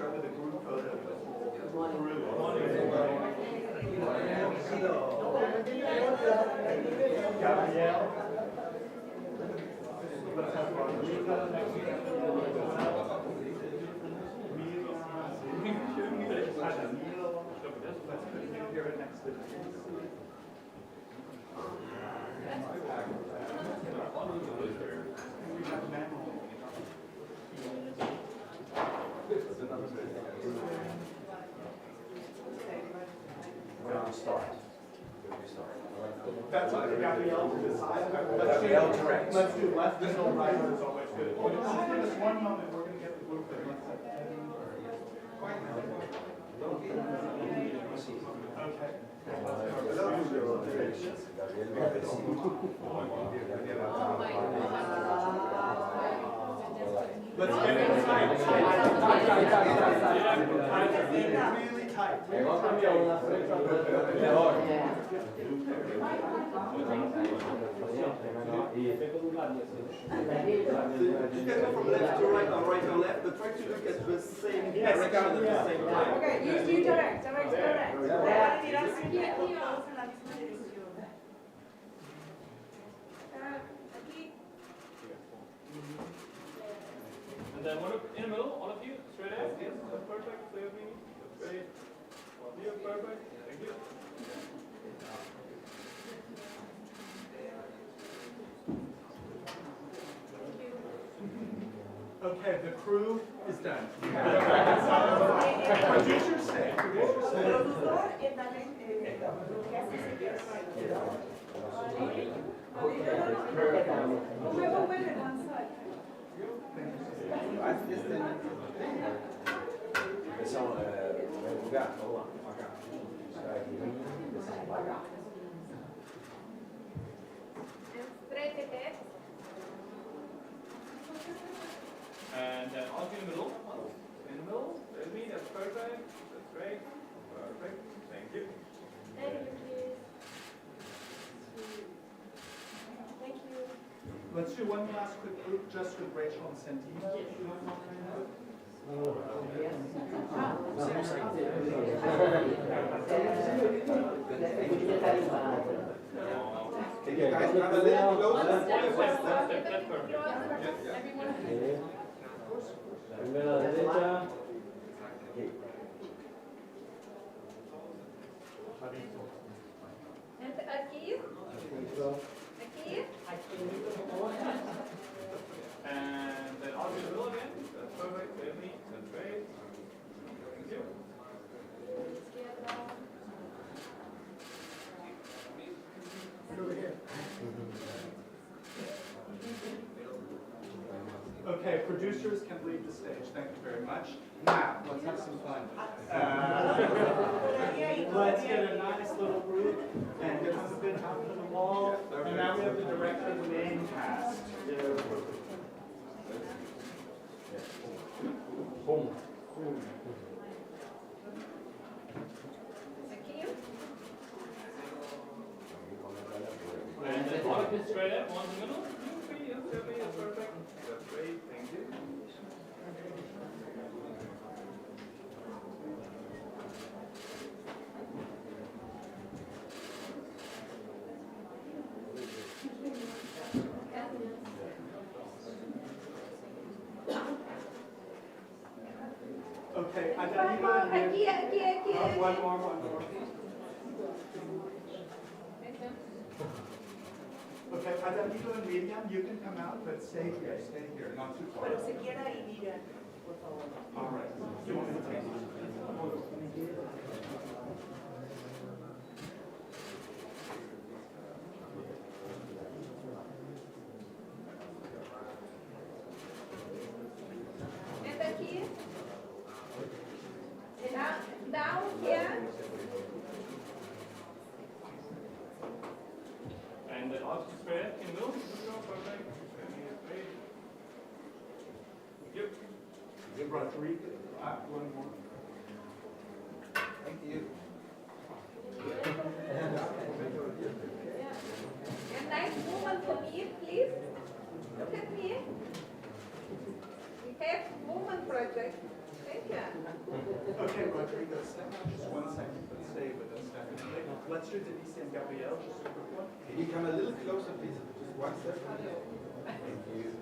start with a group photo. Gabriel. Let's have Rodrigo next to let's put him here next to Where do we start? That's up to Gabriel to decide. Let's do left and right is always good. Just give us one moment, we're going to get the group in. Okay. Let's get it tight. Really tight. You can go from left to right or right to left, but try to look at the same direction at the same time. Okay, you direct. And then one in the middle, all of you, straight ahead. Yes, that's perfect. Stay with me. That's great. All of you, perfect. Thank you. Okay, the crew is done. Producer stay. And then all of you in the middle. In the middle. There's me. That's perfect. That's great. Perfect. Thank you. Thank you. Let's do one last quick group just with Rachel and Santina. Can you guys have a little close? Primero a la derecha. Aquí. And then all of you in the middle again. That's perfect. There's me. That's great. Thank you. Okay, producers can leave the stage. Thank you very much. Now, let's have some fun. Let's get a nice little group and get some good help from the wall. And now we have the director of the main cast. And then all of you straight up, one in the middle. That's perfect. That's great. Thank you. Okay, I got One more. Aquí. one more. Okay, Adamito and Miriam, you can come out, but stay here, not too far. Pero se quiera y mira, por favor. All right. You want me to take And aquí. Down here. And then all of you straight up in the middle. Perfect. Great. Thank you. Rodrigo. One more. Thank you. A nice woman for me, please. Look at me. We have woman project. Thank you. Rodrigo, just 1 second, but stay with us, definitely. Let's do Denise and Gabriel, just a quick one. Can you come a little closer, please? Just 1 second. Thank you.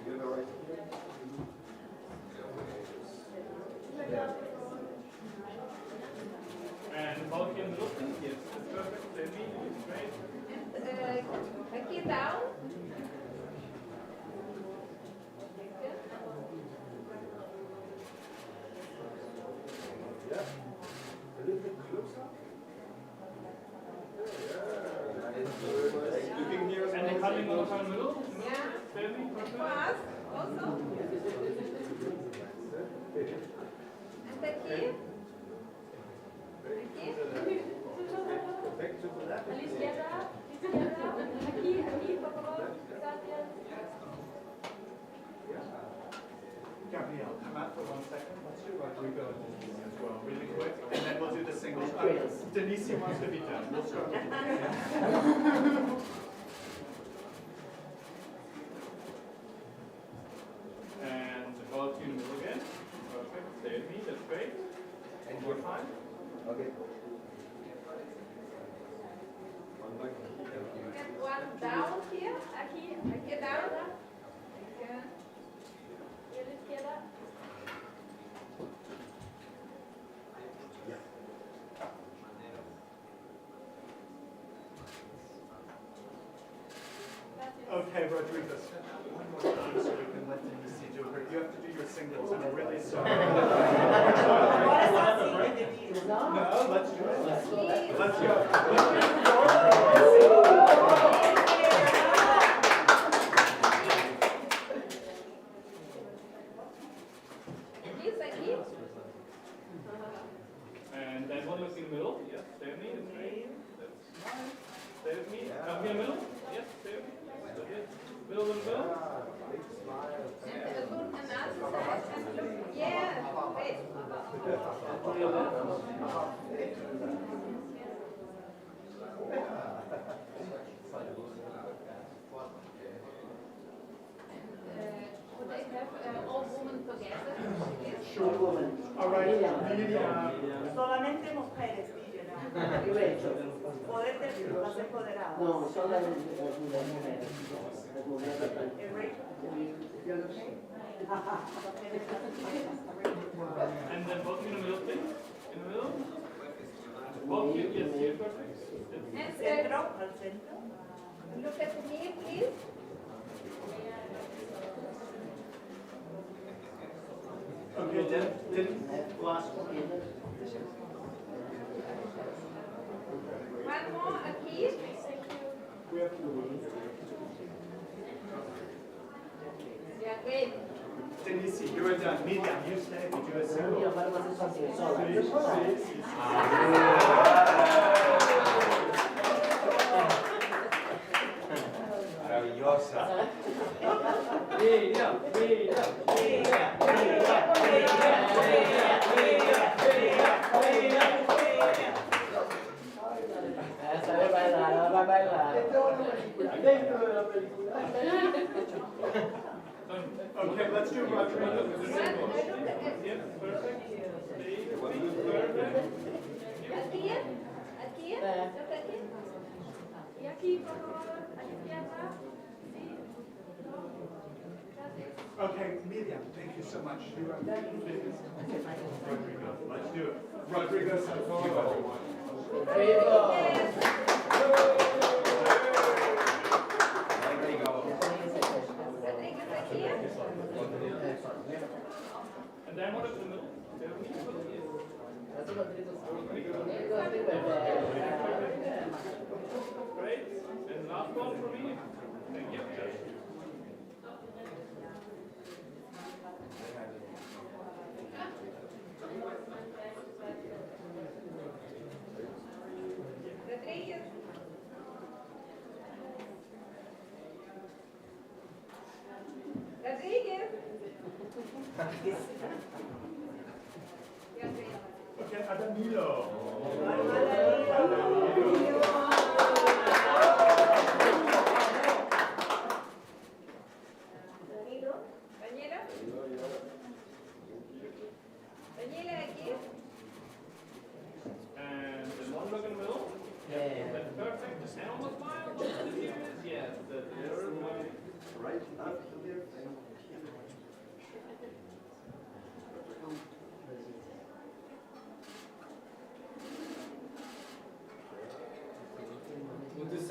Together right here. And about in the middle, please. Yes, that's perfect. Let me, it's great. And here down. Yeah. A little bit closer. Yeah. Looking here as And then coming over in the middle. Yeah. Tell me, perfect. Fast also. And aquí. Aquí. Back to the left. A la izquierda, aquí, por favor, gracias. Gabriel, come out for 1 second. Let's do Rodrigo and Denise as well, really quick. And then we'll do the singles. Denise wants to be done. We'll start with Denise. And about in the middle again. Perfect. Stay with me. That's great. And More time. Okay. And one down here. Aquí, Aquí down. Okay. y a la izquierda. Gracias. Okay, Rodrigo, stand out one more time so we can let Denise do her. You have to do your singles, and I'm really sorry. No, let's do it. Let's go. This aquí. And then one look in the middle. Yes, stay with me. That's great. That's nice. Stay with me. Come here in the middle. Yes, stay with me. That's it. Middle in the middle. Big smile. And look another side and look. Yeah. Wait. Would I have all women together? Yes. Sure. All right, Lilia. Solamente mujeres, Lidia, poder de las empoderadas. No, son las mujeres. Las mujeres. And then both in the middle, please. In the middle. Both here. Yes, here. Perfect. And Centro, al centro. look at me, please. Okay, then last one. One more aquí. We have to. Yeah, great. Denise, you are done. Miriam, you stay. We do a single. Io farò una sensazione sola. Sí, sí, sí. Maravillosa. Miriam, Miriam. Sabe bailar, va a bailar. Dentro de la película. Okay, let's do Rodrigo. Yes, perfect. Stay with me. Perfect. Aquí. Aquí. Look aquí. Y aquí, por favor, a la izquierda. Sí. Gracias. Okay, Miriam, thank you so much. You are Rodrigo. Let's do it. Rodrigo Santoro, everyone. Rodriguez aquí. And then one up in the middle. Stay with me. Great. And last one for me. Thank you. Rodriguez. Rodriguez. Okay, Adamilo. Danilo.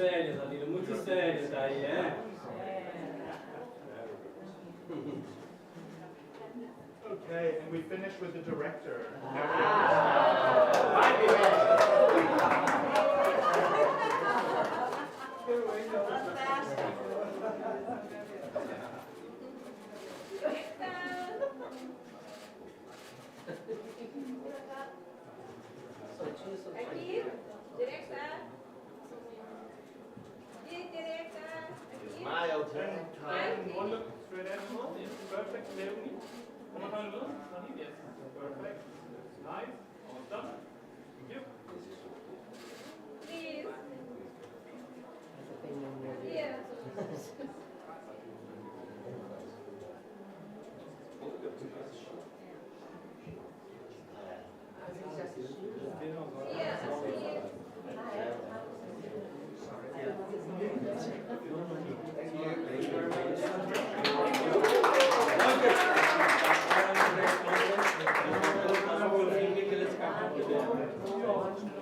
séria, Dalila, muito séria daí, é? Okay, and we finish with the director. Vai, Gabriel. Aqui, direita. E direita. Aqui. Smile, And one look straight at the wall. Yes, perfect. Stay with me. One more time, Will. Sunny. Yes, perfect. Nice. Almost done. Thank you. Please. Here.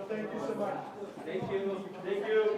Thank you so much. Thank you. Thank you.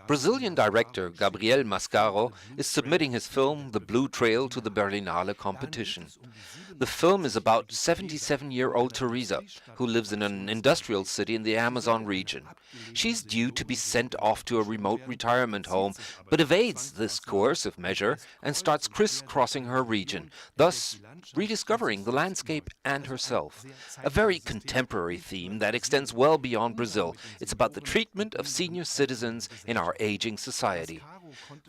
Brazilian director Gabriel Mascaro is submitting his film The Blue Trail to the Berlinale competition. The film is about 77-year-old Teresa, who lives in an industrial city in the Amazon region. She's due to be sent off to a remote retirement home, but evades this coercive measure and starts crisscrossing her region, thus rediscovering the landscape and herself. A very contemporary theme that extends well beyond Brazil. It's about the treatment of senior citizens in our aging society.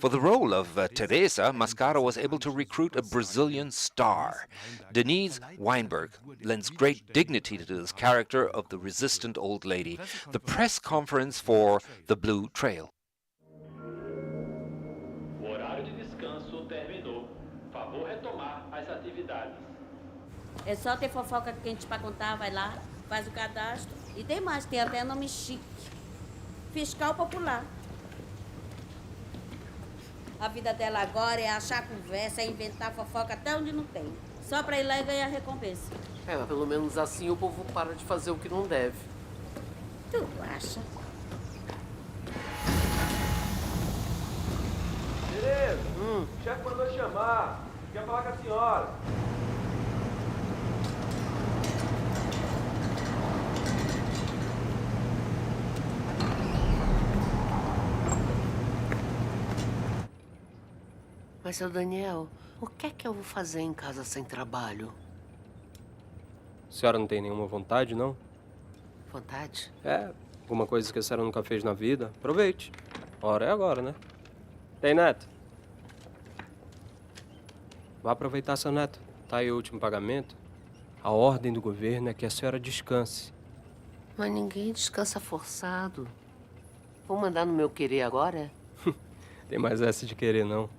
For the role of Teresa, Mascaro was able to recruit a Brazilian star. Denise Weinberg lends great dignity to this character of the resistant old lady. The press conference for The Blue Trail. O horário de descanso terminou. Favor retomar as atividades. É só ter fofoca quente para contar, vai lá, faz o cadastro. E tem mais, tem até nome chique. Fiscal popular. A vida dela agora é achar conversa, é inventar fofoca até onde não tem. Só para ir lá e ganhar recompensa. É, mas pelo menos assim o povo para de fazer o que não deve. Tu acha? Beleza. O chefe mandou chamar. Quer falar com a senhora. Mas, seu Daniel, o que é que eu vou fazer em casa sem trabalho? A senhora não tem nenhuma vontade, não? Vontade? É, alguma coisa que a senhora nunca fez na vida. Aproveite. A hora é agora, né? Tem neto? Vá aproveitar seu neto. Tá aí o último pagamento. A ordem do governo é que a senhora descanse. Mas ninguém descansa forçado. Vou mandar no meu querer agora? Tem mais essa de querer, não.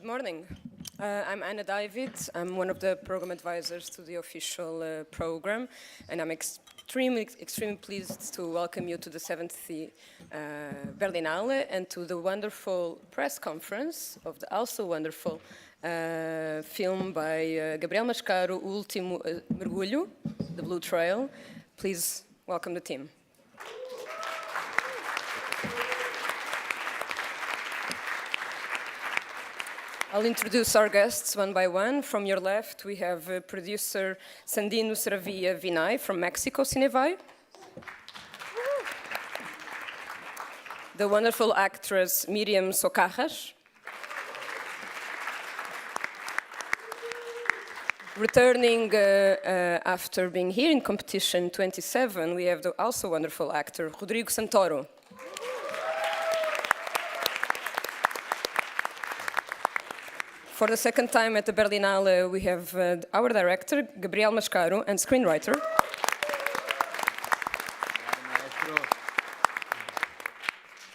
morning. I'm Anna David. I'm one of the program advisors to the official program, and I'm extremely pleased to welcome you to the 7th Berlinale and to the wonderful press conference of the also wonderful film by Gabriel Mascaro, O Último Mergulho, The Blue Trail. Please welcome the team. I'll introduce our guests one by one. From your left, we have producer Sandino Saravia Vinay from Mexico, Cinevai. The wonderful actress Miriam Socarras. Returning after being here in competition 27, we have the also wonderful actor Rodrigo Santoro. For the second time at the Berlinale, we have our director, Gabriel Mascaro, and screenwriter.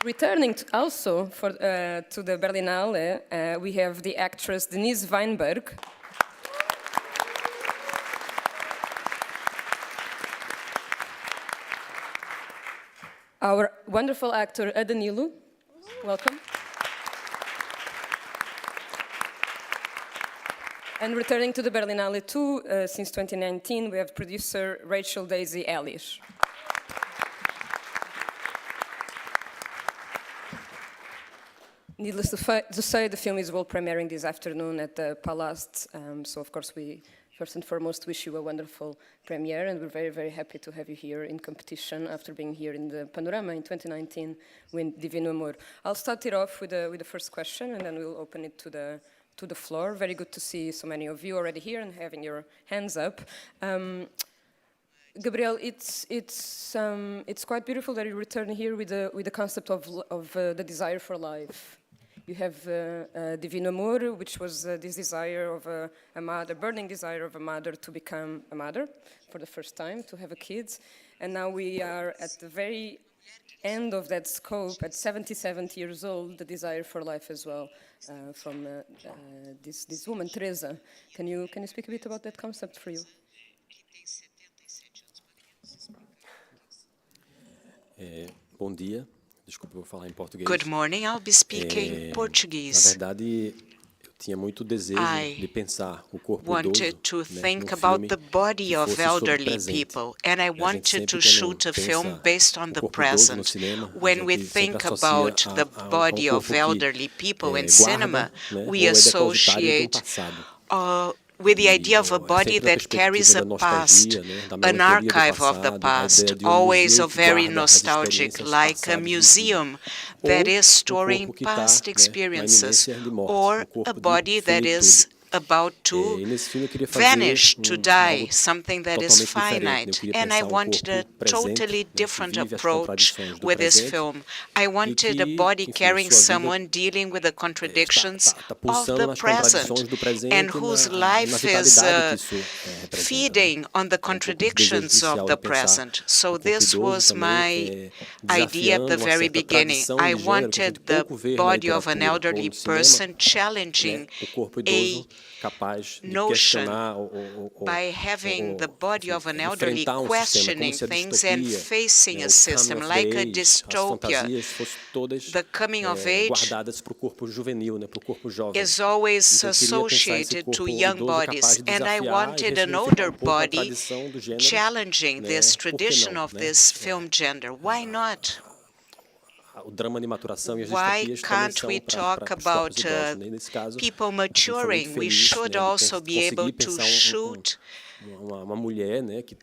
Returning also to the Berlinale, we have the actress Denise Weinberg. Our wonderful actor, Danilo. Welcome. And returning to the Berlinale too, since 2019, we have producer Rachel Daisy Ellis. Needless to say, the film is world premiering this afternoon at the Palast. So of course we first and foremost wish you a wonderful premiere, and we're very, very happy to have you here in competition after being here in the Panorama in 2019 with Divino Amor. I'll start it off with the first question, and then we'll open it to the floor. Very good to see so many of you already here and having your hands up. Gabriel, it's quite beautiful that you return here with the concept of the desire for life. You have Divino Amor, which was this desire of a mother, burning desire of a mother to become a mother for the first time, to have a kid. And now we are at the very end of that scope, at 77 years old, the desire for life as well, from this woman, Teresa. Can you speak a bit about that concept for you? Bom dia. Desculpa, eu vou falar em português. Good morning, I'll be speaking Portuguese. Na verdade, eu tinha muito desejo de pensar o corpo wanted to think about the body of elderly people, and I wanted to shoot a film based on the present. When we think about the body of elderly people in cinema, we associate with the idea of a body that carries a past, an archive of the past, always very nostalgic, like a museum that is storing past experiences, or a body that is about to vanish, to die, something that is finite. And I wanted a totally different approach with this film. I wanted a body carrying someone dealing with the contradictions of the present, and whose life is feeding on the contradictions of the present. So this was my idea at the very beginning. I wanted the body of an elderly person challenging a notion by having the body of an elderly questioning things and facing a system like a dystopia. The coming of age is always associated to young bodies, and I wanted an older body challenging this tradition of this film gender. Why not? Why can't we talk about people maturing? We should also be able to shoot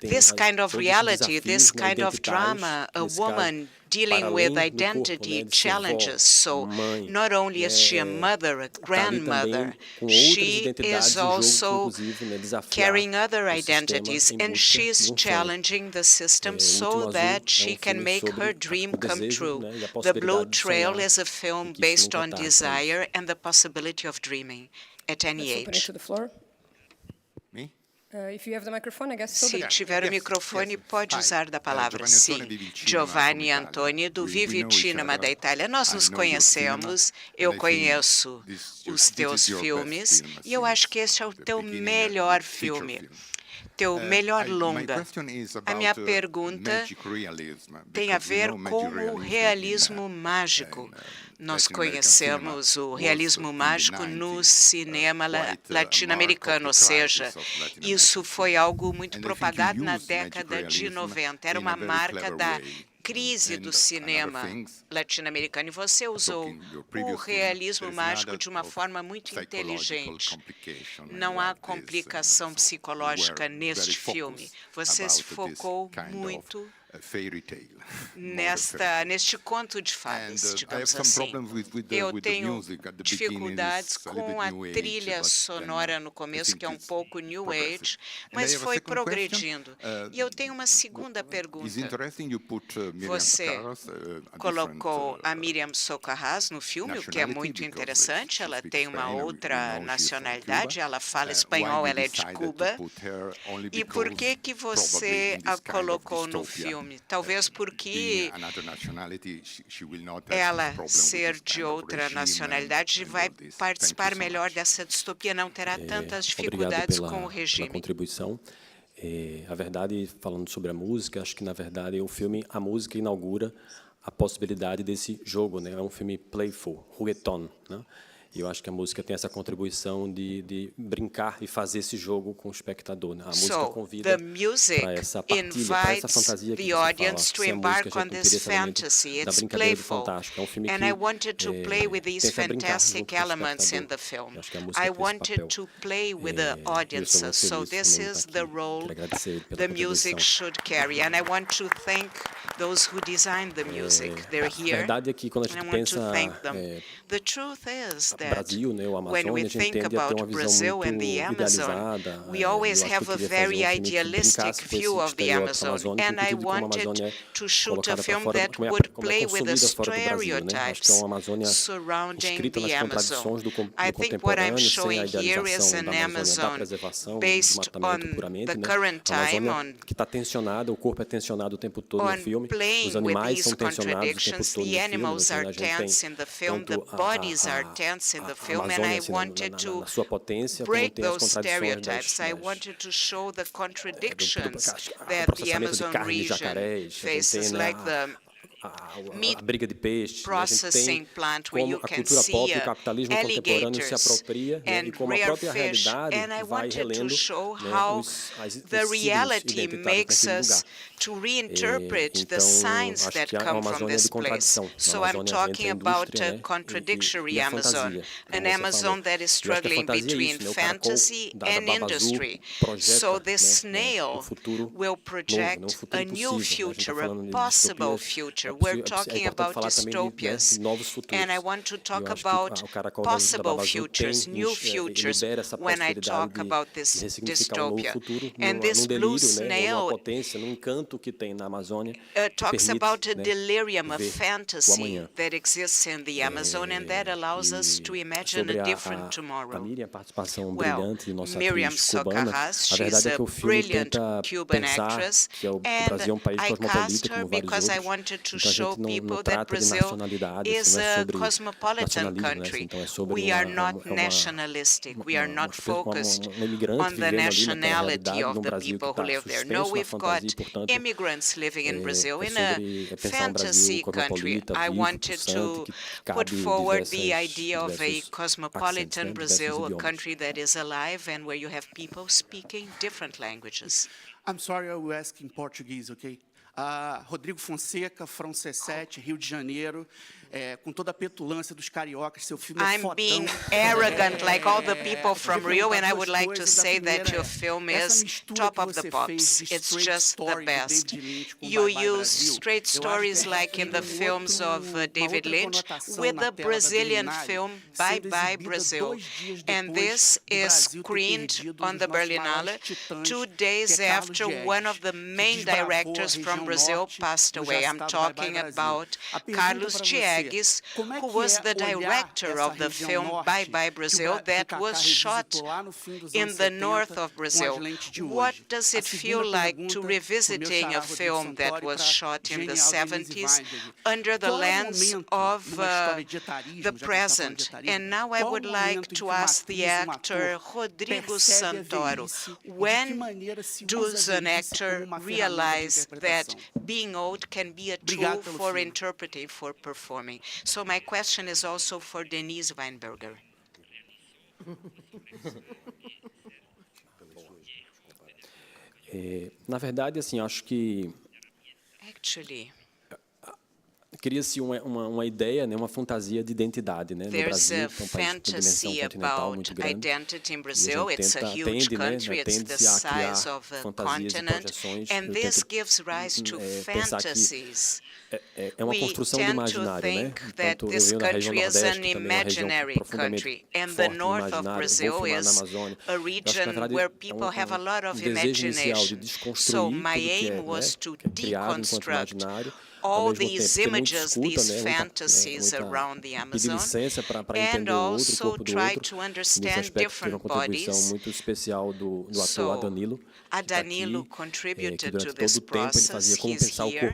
this kind of reality, this kind of drama, a woman dealing with identity challenges. So not only is she a mother, a grandmother, she is also carrying other identities, and she's challenging the system so that she can make her dream come true. The Blue Trail is a film based on desire and the possibility of dreaming at any age. To the floor. Me? If you have the microphone, I guess so. Se tiver o microfone, pode usar da palavra sim. Giovanni Antoni, do Vive Cinema da Itália. Nós nos conhecemos, eu conheço os teus filmes, e eu acho que esse é o teu melhor filme. Teu melhor longa. A minha pergunta tem a ver com o realismo mágico. Nós conhecemos o realismo mágico no cinema latino-americano, ou seja, isso foi algo muito propagado na década de 90. Era uma marca da crise do cinema latino-americano, e você usou o realismo mágico de uma forma muito inteligente. Não há complicação psicológica neste filme. Você se focou muito neste conto de fadas, digamos assim. Eu tenho dificuldades com a trilha sonora no começo, que é um pouco New Age, mas foi progredindo. E eu tenho uma segunda pergunta. Você colocou a Miriam Socarrás no filme, o que é muito interessante. Ela tem uma outra nacionalidade, ela fala espanhol, ela é de Cuba. E por que você a colocou no filme? Talvez porque ela ser de outra nacionalidade vai participar melhor dessa distopia, não terá tantas dificuldades com o regime. Pela contribuição. A verdade, falando sobre a música, acho que, na verdade, a música inaugura a possibilidade desse jogo, né? É um filme playful, juguetón, né? E eu acho que a música tem essa contribuição de brincar e fazer esse jogo com o espectador, né? A música convida para essa partilha, para essa fantasia que você fala. Se a música já tem esse elemento da brincadeira do fantástico. É um filme que tem que brincar junto com o espectador. Eu acho que a música tem esse papel. So this is the role the music should carry. And I want to thank those who designed the music. They're here. A verdade é que quando a gente pensa the truth is that Brasil, né, o when we Amazônia, a gente think tende a ter about uma visão Brazil muito and the Amazon, idealizada. we always Eu acho have que a eu queria very fazer um filme que idealistic brincasse com esse view of the estereótipo Amazon, amazônico, and I inclusive como a wanted Amazônia é to shoot a colocada para film fora, that como would é play with the consumida fora do Brasil, né? Acho que é stereotypes uma Amazônia surrounding escrita nas the contradições Amazon. do I think what I'm contemporâneo, sem a showing here is idealização an da Amazônia, da Amazon preservação, do based desmatamento on puramente, the né? current A time, Amazônia que está tensionada, o corpo é tensionado o tempo todo no filme, playing os with animais these são tensionados o tempo contradictions. todo no The filme, animals né? are A gente tem tense in the film, the tanto bodies are tense in the a film, and Amazônia I assim, wanted na sua potência, como break tem as those contradições stereotypes. I wanted to show the contradictions do that the processamento de Amazon carne de region jacarés, a gente faces, tem, né, like the a briga de peixe, processing plant where como you a can cultura see pop e o capitalismo contemporâneo se alligators apropria, né, e and como a rare própria fish. realidade And I vai wanted relendo, to show né, how os the signos reality identitários makes naquele us lugar. to reinterpret the Então, signs acho that que é uma come from Amazônia this de place. contradição. So Uma I'm Amazônia talking entre a about indústria, a né, contradictory e a Amazon, fantasia, como an você Amazon falou. that is Eu acho que a struggling fantasia é between isso, né? O caracol fantasy da and Baba Azul industry. projeta, So this né, snail um futuro will novo, project né, um futuro a new possível, né? A gente tá future, a falando de possible distopias, future. é We're importante talking about falar também de, né, dystopias, novos futuros. and I want to E eu talk acho que about o caracol da possible Baba Azul futures, tem, new futures, libera essa when I possibilidade talk about de this ressignificar um novo dystopia. futuro And this num blue delírio, né, ou snail numa potência, num encanto que tem na Amazônia, que talks permite, about a né, delirium, a ver o fantasy amanhã. that exists in the Amazon, and that allows us to imagine Sobre a different a tomorrow. Miriam, a participação Well, brilhante de nossa Miriam atriz cubana, Socarrás, a verdade she's é a que o filme brilliant tenta Cuban pensar actress, que o and Brasil é um país I cast cosmopolita, her como vários because I outros. wanted to Então a show gente não people that trata de Brazil nacionalidade, is não é a sobre cosmopolitan nacionalismo, né? country. Então é sobre We are not nationalistic. We are not focused imigrante on the vivendo ali naquela nationality realidade of num the Brasil que people who está live there. suspenso No, na we've fantasia, got portanto, immigrants living in Brazil, in sobre a pensar um Brasil fantasy country. cosmopolita, I vivo, wanted pulsante, to que put cabe forward the diversos idea of a accents, cosmopolitan né, diversos Brazil, a idiomas. country that is alive and where you have people speaking different languages. I'm sorry, I will ask in Portuguese, okay? Rodrigo Fonseca, Frão C7, Rio de Janeiro, com toda a petulância dos cariocas, seu filme é fodão. I'm being arrogant like all the people from Rio, and I would like to say that your film is top of the pops. It's just the best. You use straight stories like in the films of David Lynch with the Brazilian film Bye Bye Brazil. And this is screened on the Berlinale 2 days after one of the main directors from Brazil passed away. I'm talking about Carlos Diegues, who was the director of the film Bye Bye Brazil that was shot in the north of Brazil. What does it feel like to revisiting a film that was shot in the 70s under the lens of the present? And now I would like to ask the actor Rodrigo Santoro, when does an actor realize that being old can be a tool for interpreting, for performing? So my question is also for Denise Weinberger. Na verdade, assim, acho que cria-se uma ideia, né, uma fantasia de identidade, né, no Brasil, que é um país com dimensão continental muito grande. E a gente tende, né, tende-se a criar fantasias e projeções. Eu tento pensar que é uma construção do imaginário, né? Enquanto eu venho da região Nordeste, também é uma região profundamente forte no imaginário, vou filmar na Amazônia. Eu acho que, na verdade, desejo inicial de desconstruir tudo que é criado enquanto imaginário, all these images, these fantasies around the Amazon, and also try to understand different bodies. So, Danilo contributed to this process. He's here,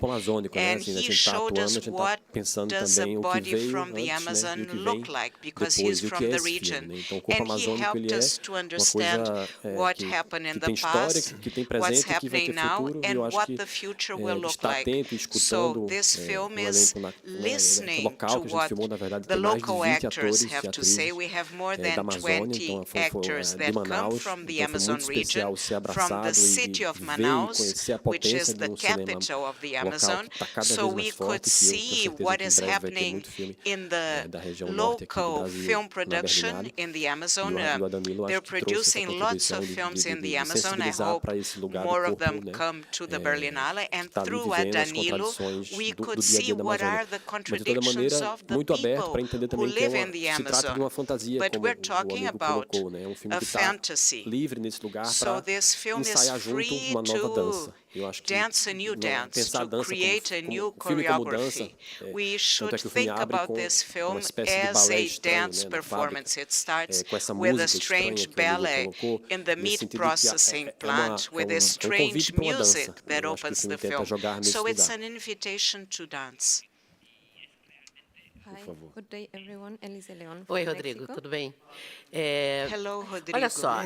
and he showed us what does a body from the Amazon look like, because he's from the region. And he helped us to understand what happened in the past, what's happening now, and what the future will look like. So this film is listening to what the local actors have to say. We have more than 20 actors that come from the Amazon region, from the city of Manaus, which is the capital of the Amazon, so we could see what is happening in the local film production in the Amazon. They're producing lots of films in the Amazon. I hope more of them come to the Berlinale, and through Danilo, we could see what are the contradictions of the people who live in the Amazon. But we're talking about a fantasy. So this film is free to dance a new dance, to create a new choreography. We should think about this film as a dance performance. It starts with a strange ballet in the meat processing plant, with a strange music that opens the film. So it's an invitation to dance. Hi, good day everyone. Elise Leon. Oi, Rodrigo, tudo bem? Hello, Rodrigo. Olha só,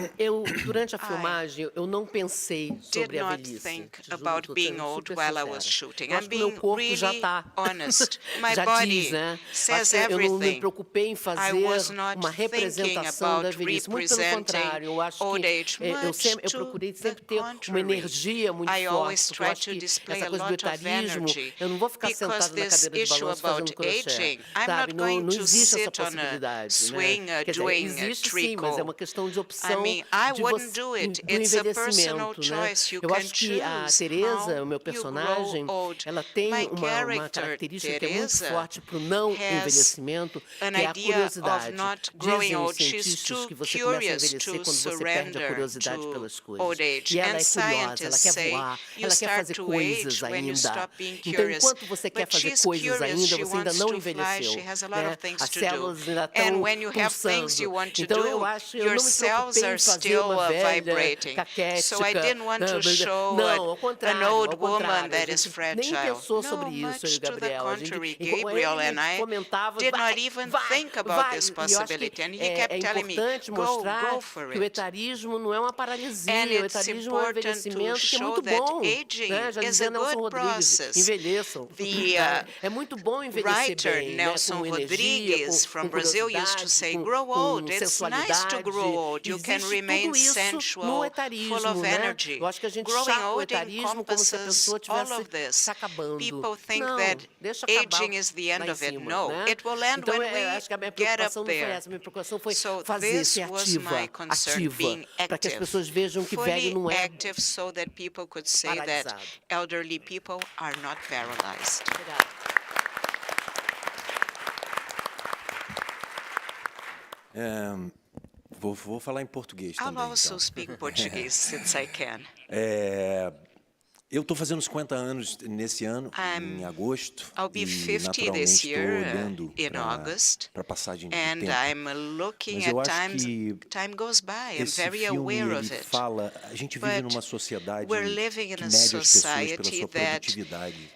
durante a filmagem eu não pensei sobre a velhice. Think about being old while I was shooting. I'm being meu corpo really já tá, honest. My já body diz, né? says Eu não me everything. preocupei em fazer uma representação da velhice. Muito pelo contrário, eu acho que eu procurei sempre ter uma energia muito forte. Porque eu acho que essa coisa do etarismo, eu não vou ficar sentada na cadeira de balanço fazendo crochê. Sabe? Não existe essa possibilidade. Né? Quer dizer, existe sim, mas é uma questão de opção do envelhecimento. Né? Eu acho que a Teresa, o meu personagem, ela tem uma característica que é muito forte para o não envelhecimento, que é a curiosidade. Dizem os cientistas que você começa a envelhecer quando você perde a curiosidade pelas coisas. E ela é curiosa, ela quer voar, ela quer fazer coisas ainda. Então, enquanto você quer fazer coisas ainda, você ainda não envelheceu. Né? As células ainda estão pulsando. Então eu acho, eu não me preocupei em fazer uma velha caquética. So I didn't want to show an old woman that is fragile. Nem pensou sobre isso, Gabriel. A gente, Gabriel and I did not even think about this possibility, and he kept telling me, go for it. Que o etarismo não é uma paralisia, And o etarismo é um envelhecimento que é muito bom. Né? Já dizia Nelson Rodrigues, envelheçam. É muito bom envelhecer bem. Nelson Rodrigues from Brazil used to say, grow old. It's nice to grow old. You can remain sensual, full of energy. Eu acho que a gente Growing chaca o old etarismo como se a pessoa encompasses estivesse acabando. People think Não, that deixa acabar aging is the end lá em of it. cima, No, né? it will end Então, when we acho que a minha get preocupação up não foi there. essa. A minha preocupação foi So fazer, this ser was ativa, my concern, being para que as active. pessoas vejam que velho Fully não é active so that people could say that paralisado. elderly people are not paralyzed. Vou falar em português I'll também. also Então. speak Portuguese since I can. Eu estou fazendo 50 anos nesse ano, em agosto, I'll be e 50 this naturalmente estou year olhando in August, para a passagem do and tempo. I'm looking Mas eu at acho que time goes by. I'm esse very filme aware ele of it. fala, a gente vive numa But sociedade we're living que in a mede as pessoas pela society sua that produtividade,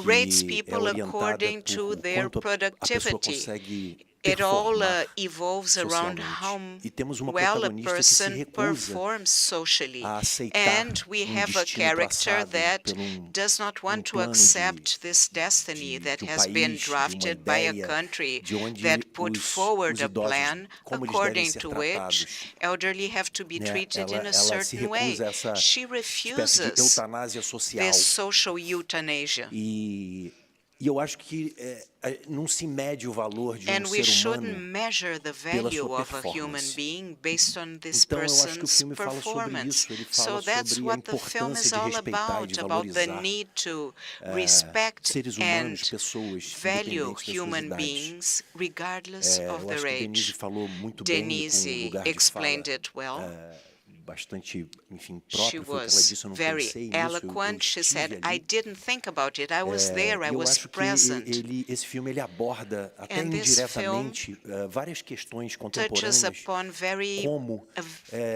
rates que é people orientada according por to o their quanto a pessoa productivity. consegue It all performar evolves around socialmente. how E temos uma well a protagonista que se person recusa performs socially. a aceitar And we have a destino character traçado that por does not want to plano accept this destiny that has been país, de uma drafted by a ideia country de onde that put os forward a idosos, plan como eles devem according ser to tratados. which elderly have to be treated in a Ela se certain way. recusa a essa She espécie de refuses eutanásia social. this social euthanasia. E eu acho que não se mede o valor de And we ser shouldn't humano measure the pela value sua of a human performance. being based on this Então eu acho que o person's filme fala sobre performance. isso, ele So fala that's sobre a what the film is importância de all respeitar e de about the valorizar need to respect seres and humanos, pessoas, value independente das suas human idades. beings regardless of Eu their acho que Denise age. falou muito bem, com um Denise lugar de explained fala it well. bastante, enfim, She próprio, foi o que ela was disse, eu não very pensei nisso, eloquent. She said, estive I ali. didn't think about it. I was there. I Eu was acho que present. esse filme ele aborda até And this indiretamente várias questões Touches contemporâneas, upon como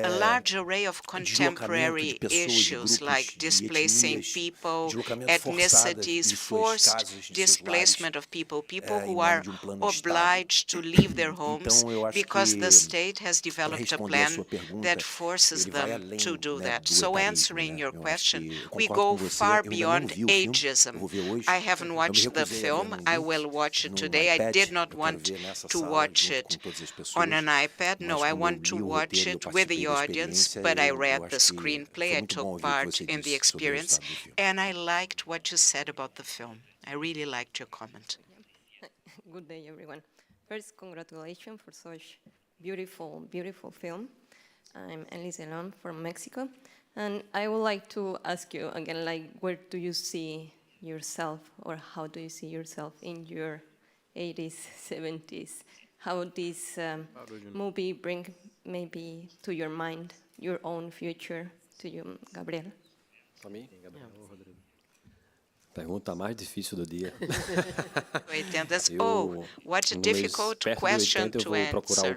a large array of contemporary deslocamento de pessoas, de issues grupos, like de displacing etnias, people, deslocamento forçado ethnicities, de suas forced casas, de seus displacement lares, of people em who nome are de plano de obliged to leave their homes Então eu acho because que, the state has para developed a responder a sua plan pergunta, that forces ele vai them além, to do né, that. do So etarismo, answering né? your Eu acho question, que eu we concordo go com você, far eu ainda não beyond vi o filme, ageism. eu vou ver hoje. I haven't Eu me watched the recusei a ver film. no I will watch it no today. I iPad, did not eu quero want ver nessa to sala watch junto it com todas as pessoas, on an iPad. mas No, I quando eu want to li o watch roteiro, eu it with the participei da audience, experiência, but I eu read acho the que screenplay. foi I muito bom took ouvir o que part você in the disse sobre o experience, estado do filme. and I liked what you said about the film. I really liked your comment. Good day, everyone. First, congratulations for such beautiful, beautiful film. I'm Elise Elon from Mexico, and I would like to ask you again, like, where do you see yourself, or how do you see yourself in your 80s, 70s? How this movie bring maybe to your mind your own future to you, Gabriel? Para mim? Pergunta mais difícil do dia. What a difficult question to answer.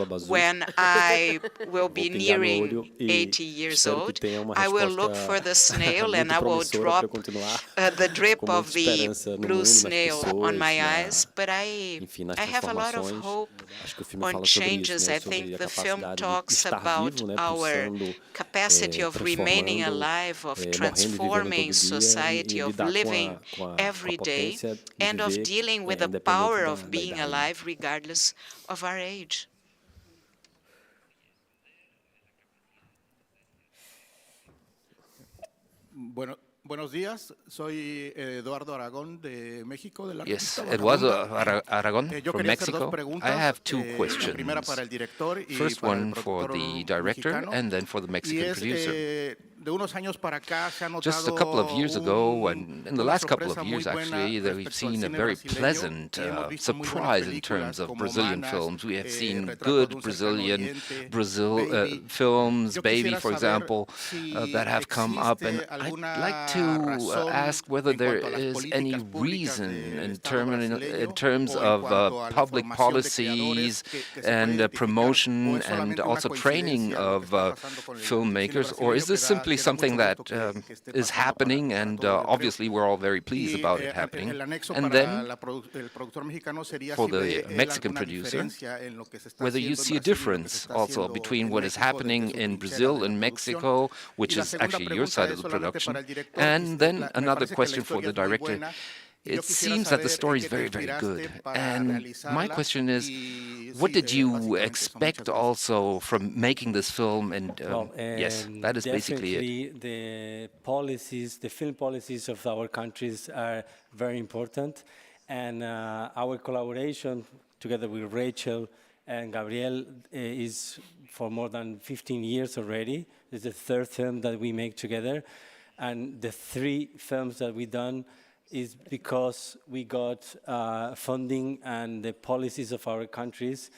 Azul, when I will be nearing 80 years old, I will look for the snail and I will drop the drip of the blue snail on my eyes. But I have a lot of hope on changes. I think the film talks about our capacity of remaining alive, of transforming society, of living every day, and of dealing with the power of being alive regardless of our age. Buenos días, soy Eduardo Aragón de México, del Yes, artista Eduardo Aragon Yo from quería hacer Mexico. dos preguntas. I have two La questions. primera para el director y First para el one for productor the director mexicano. and then for the Y Mexican es, producer. de unos años para acá se ha notado Just a couple of years ago, and in the una last couple sorpresa of muy years buena actually, that we've respecto al seen a cine very brasileño pleasant y hemos visto muy buenas surprise in películas terms of como Brazilian Manas, films. We have seen Retrato de good un cercano Brazilian oriente, films, Yo Baby, quisiera for saber example, si that have come up, and existe I'd alguna like to razón ask whether en there cuanto a las is any políticas públicas reason del in, Estado in brasileño terms o en of cuanto a la public formación de policies creadores que se puede and identificar, o promotion es and solamente una also training coincidencia lo of que está pasando con el cine filmmakers, or is brasileño this que simply da something mucho that gusto que esté is pasando happening, para and todo yo creo. obviously we're all very pleased Y about it happening. el anexo And para then el productor mexicano sería for si ve the él Mexican alguna producer, diferencia en lo que se está whether you haciendo en see a Brasil y lo que se difference está also haciendo between en what is México happening desde su in trinchera Brazil de and la producción. Mexico, which Y la is segunda actually your pregunta side es of the solamente production. para el director. And then Me another parece que la question for historia the es muy director. buena. Y yo It quisiera seems that the saber story en is qué te very, very inspiraste good. para And my realizarla. question is, Y what sí, did you básicamente eso. expect Muchas gracias. also from making this film? And yes, that is basically it. Definitely the policies, the film policies of our countries are very important. And our collaboration together with Rachel and Gabriel is for more than 15 years already. It's the third film that we make together. And the 3 films that we've done is because we got funding and the policies of our countries.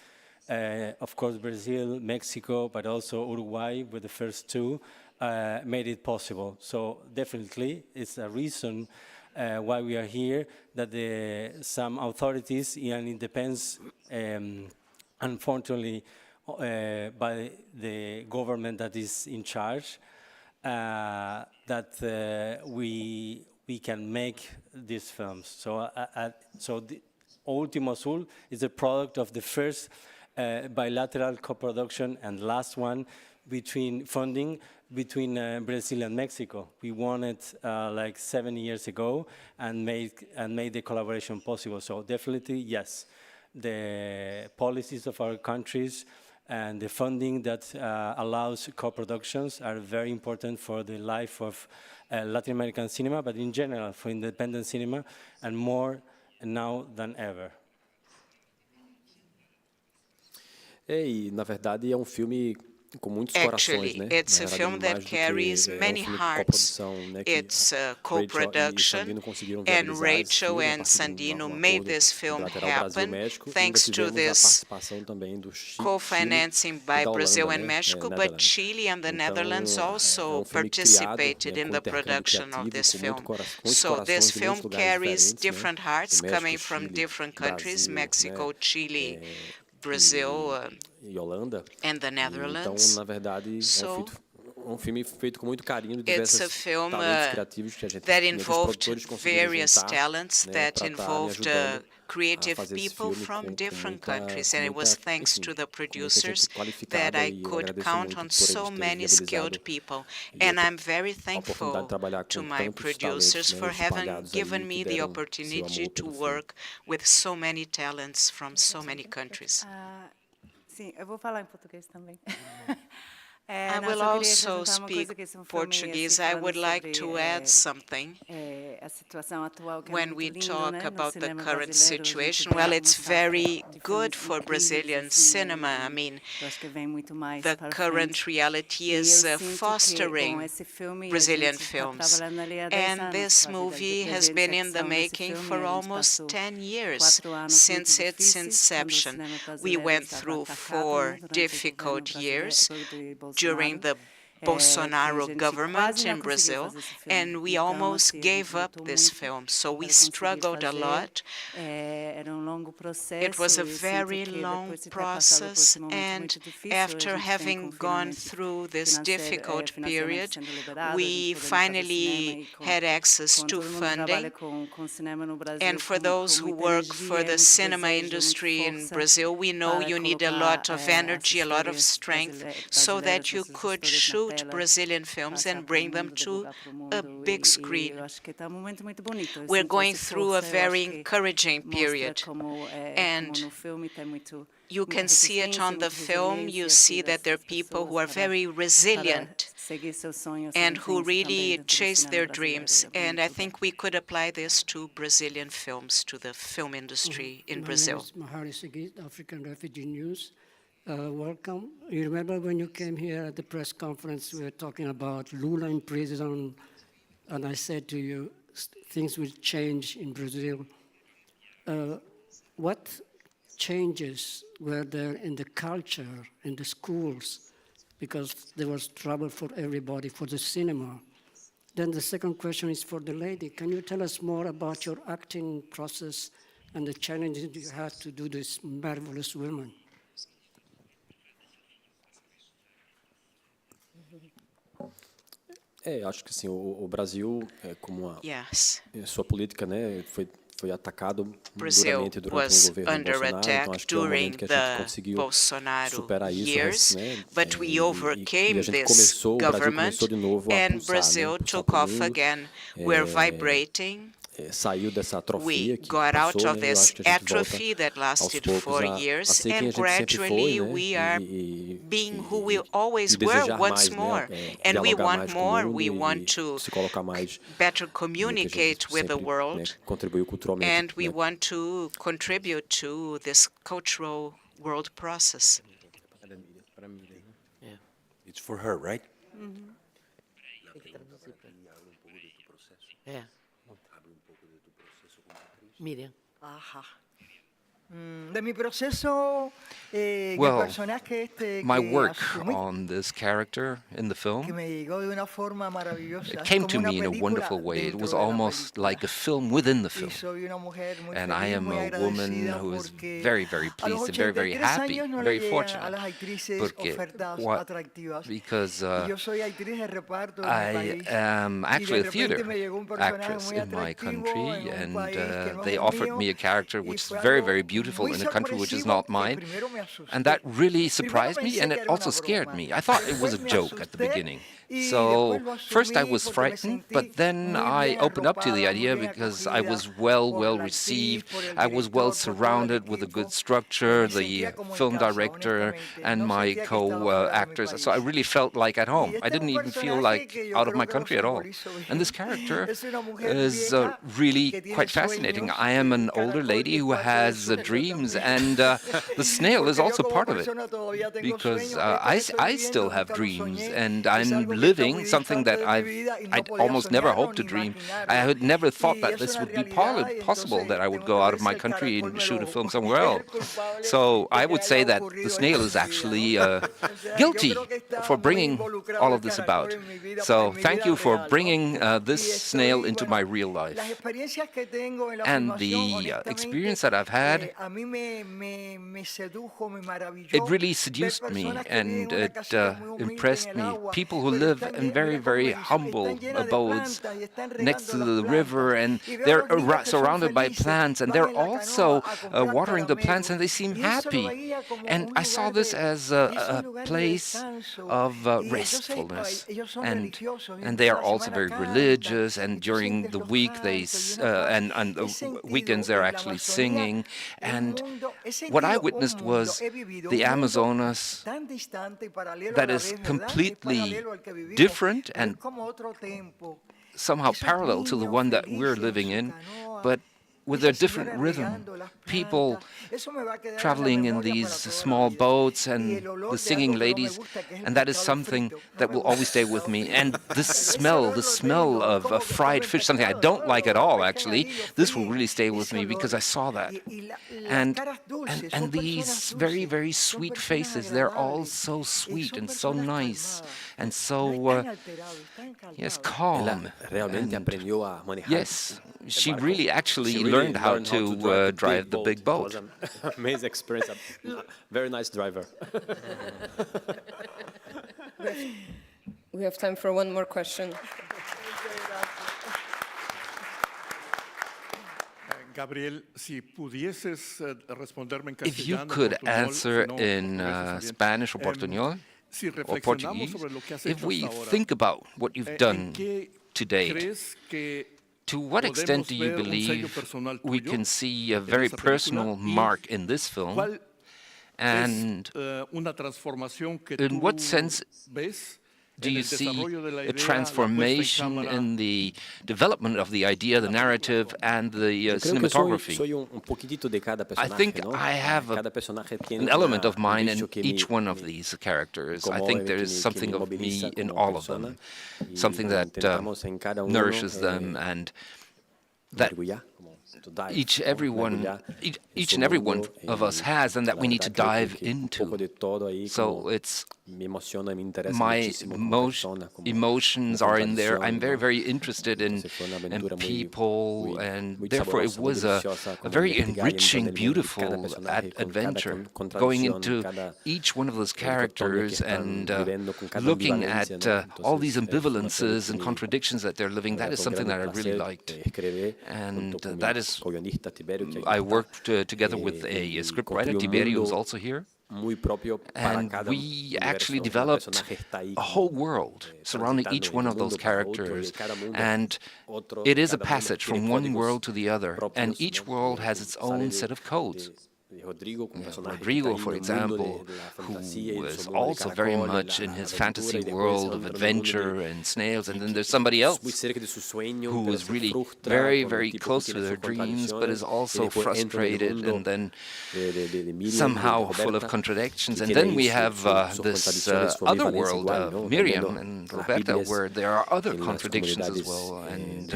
Of course, Brazil, Mexico, but also Uruguay were the first 2. made it possible. So definitely, it's a reason why we are here, that some authorities, and it depends, unfortunately, by the government that is in charge, that we can make these films. So, so the Último Azul is a product of the first bilateral co-production and last one between funding between Brazil and Mexico. We won it like 7 years ago and made the collaboration possible. So definitely, yes, the policies of our countries and the funding that allows co-productions are very important for the life of Latin American cinema, but in general for independent cinema, and more now than ever. E, na verdade, é um filme com muitos corações, né? It's a film that carries many hearts. It's a co-production, and Rachel and Sandino made this film happen thanks to this co-financing by Brazil and Mexico, but Chile and the Netherlands also participated in the production of this film. So this film carries different hearts coming from different countries, Mexico, Chile, Brazil, and the Netherlands. Então, na verdade, um filme feito com muito carinho de diversos talentos criativos que a gente that involved various talents, that involved creative people from different countries, and it was thanks to the producers that I could count on so many skilled people. And I'm very thankful to my producers for having given me the opportunity to work with so many talents from so many countries. Sim, eu vou falar em português também. I will also speak Portuguese. I would like to add something. When we talk about the current situation, well, it's very good for Brazilian cinema. I mean, the current reality is fostering Brazilian films. And this movie has been in the making for almost 10 years, since its inception. We went through 4 difficult years during the Bolsonaro government in Brazil, and we almost gave up this film. So we struggled a lot. It was a very long process, and after having gone through this difficult period, we finally had access to funding. And for those who work for the cinema industry in Brazil, we know you need a lot of energy, a lot of strength, so that you could shoot Brazilian films and bring them to a big screen. We're going through a very encouraging period, and you can see it on the film. You see that there are people who are very resilient and who really chase their dreams. And I think we could apply this to Brazilian films, to the film industry in Brazil. My name is Mahari Seguit, African Refugee News. Welcome. You remember when you came here at the press conference, we were talking about Lula in prison, and I said to you, things will change in Brazil. What changes were there in the culture, in the schools? Because there was trouble for everybody, for the cinema. Then the second question is for the lady. Can you tell us more about your acting process and the challenges you had to do this marvelous woman? Acho que assim, o Brasil, como a sua política, né, foi atacado duramente durante o governo Bolsonaro, então acho que é um momento que a gente conseguiu superar isso, né, e a gente começou, o Brasil começou de novo a pulsar para o mundo. Saiu dessa atrofia que got out passou, of this atrophy that lasted 4 years, and gradually we are being who we always were once more. And we want more. We want to better communicate with the world, and we want to contribute to this cultural world process. It's for her, right? Miriam. Well, my work on this character in the film, it came to me in a wonderful way. It was almost like a film within the film. And I am a woman who is very, very pleased and very, very happy, very fortunate. Because I am actually a theater actress in my country, and they offered me a character which is very, very beautiful in a country which is not mine. And that really surprised me, and it also scared me. I thought it was a joke at the beginning. So first I was frightened, but then I opened up to the idea because I was well received. I was well surrounded with a good structure, the film director and my co-actors. So I really felt like at home. I didn't even feel like out of my country at all. And this character is really quite fascinating. I am an older lady who has dreams, and the snail is also part of it, because I still have dreams, and I'm living something that I'd almost never hoped to dream. I had never thought that this would be possible, that I would go out of my country and shoot a film somewhere else. So I would say that the snail is actually guilty for bringing all of this about. So thank you for bringing this snail into my real life. And the experience that I've had, it really seduced me, and it impressed me. People who live in very, very humble abodes next to the river, and they're surrounded by plants, and they're also watering the plants, and they seem happy. And I saw this as a place of restfulness, and they are also very religious, and during the week and the weekends they're actually singing. And what I witnessed was the Amazonas that is completely different and somehow parallel to the one that we're living in, but with a different rhythm. People traveling in these small boats and the singing ladies, and that is something that will always stay with me. And the smell of fried fish, something I don't like at all, actually, this will really stay with me because I saw that. And these very, very sweet faces, they're all so sweet and so nice and so, yes, calm. And, yes, she really actually learned how to drive the big boat. Amazing experience. Very nice driver. We have time for one more question. Gabriel, si pudieses responderme en if you could answer in Spanish or Portuñol, or Portuguese, if we think about what you've done to date, to what extent do you believe we can see a very personal mark in this film? And in what sense do you see a transformation in the development of the idea, the narrative, and the cinematography? I think I have an element of mine in each one of these characters. I think there is something of me in all of them, something that nourishes them, and that each and every one of us has, and that we need to dive into. So it's my emotions are in there. I'm very, very interested in people, and therefore it was a very enriching, beautiful adventure, going into each one of those characters and looking at all these ambivalences and contradictions that they're living. That is something that I really liked, and that is, I worked together with a scriptwriter, Tibério, who's also here. And we actually developed a whole world surrounding each one of those characters. And it is a passage from one world to the other. And each world has its own set of codes. Rodrigo, for example, who is also very much in his fantasy world of adventure and snails, and then there's somebody else who is really very, very close to their dreams, but is also frustrated and then somehow full of contradictions. And then we have this other world, Miriam and Roberta, where there are other contradictions as well, and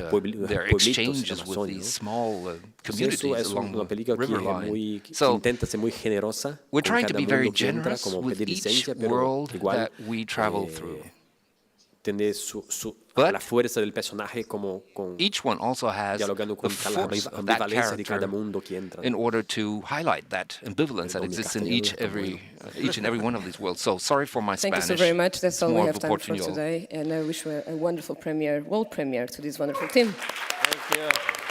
their exchanges with these small communities along the river line. So we're trying to be very generous with each world that we travel through. But each one also has the force of that character in order to highlight that ambivalence that exists in each and every one of these worlds. So sorry for my Spanish. Thank you so very much. That's all we have time for today. And I wish you a wonderful premiere, world premiere to this wonderful team. Thank you.